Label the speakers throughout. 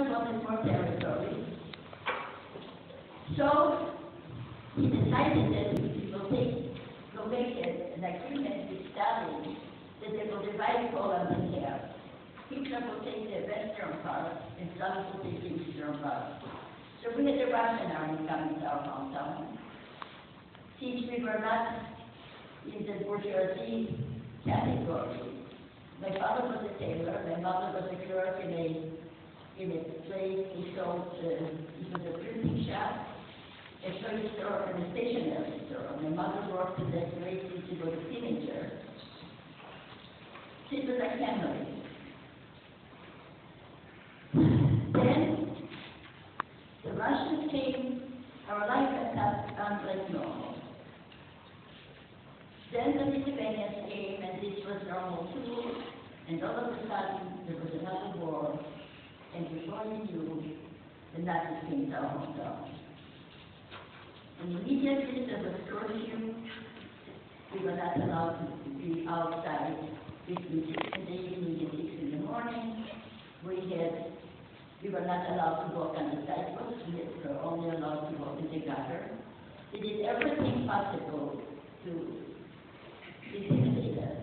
Speaker 1: Hitler wanted more territory. So he decided that he will make an agreement with Stalin that they will divide Poland in half. Hitler will take the western part and Stalin will take the eastern part. So we had the Russian army coming to our hometown. Since we were not in the bourgeoisie category, my father was a tailor, my mother was a clerk in a place he sold, it was a printing shop, a toy store, and a stationery store. My mother worked in that place since she was a teenager. She was a family. Then the Russians came, our life had not like normal. Then the Lithuanians came, and this was normal too, and all of a sudden there was another war, and before you knew, the Nazis came to our hometown. And immediately there was curfew. We were not allowed to be outside between 6 in the evening and 6 in the morning. We were not allowed to walk on the sidewalks. We were only allowed to walk in the gutter. We did everything possible to intimidate us.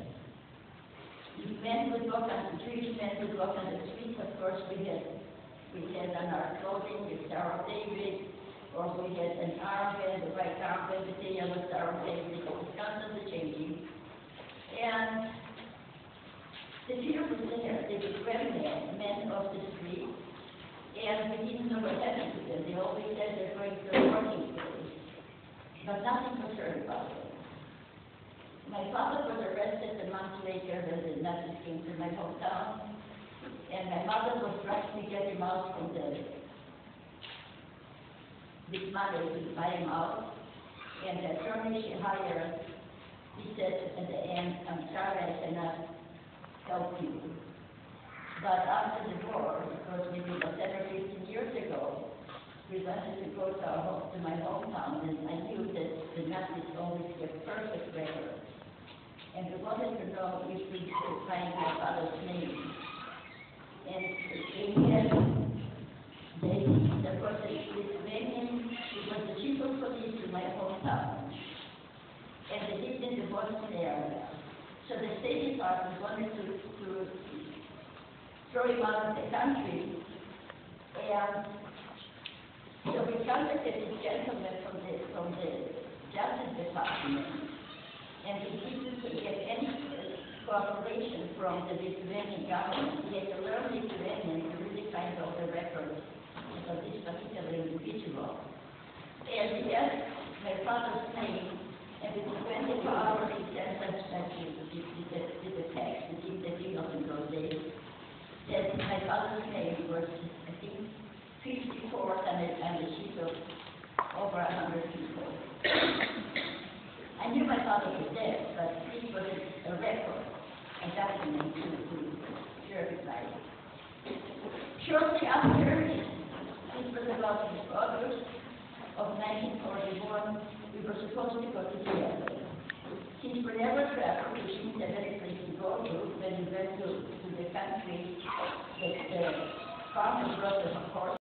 Speaker 1: Men would walk on the streets, men would walk on the streets. Of course, we had on our clothing the Star of David, or we had an armband, the right armband with the yellow Star of David. It was constantly changing. And the fear was there. They were men off the street, and we didn't know what happened to them. They always said they're going to the working place, but nothing was heard about them. My father was arrested a month later when the Nazis came to my hometown, and my mother was trying to get him out from this money to buy him out, and the attorney she hired, he said at the end, "I'm sorry, I cannot help you." But after the war, because maybe about 10 or 15 years ago, we wanted to go to my hometown, and I knew that the Nazis always kept perfect records. And we wanted to know if we could find my father's name. And there was a Lithuanian, he was the chief of police in my hometown. And they lived in the Boston area. So the State Department wanted to throw him out of the country. And so we contacted this gentleman from the Justice Department. And he didn't get any cooperation from the Lithuanian government. He had to learn Lithuanian to really find all the records of this particular individual. And he asked my father's name, and within 24 hours he sent us back with the text, the email in those days, that my father's name was, I think, 54th on a sheet of over 100 people. I knew my father was dead, but this was a record, a document to verify. Shortly after, this was about August of 1941, we were supposed to go to Seattle. Since we never traveled, we didn't have any place to go to. When we went to the country, the farmers brought us a horse.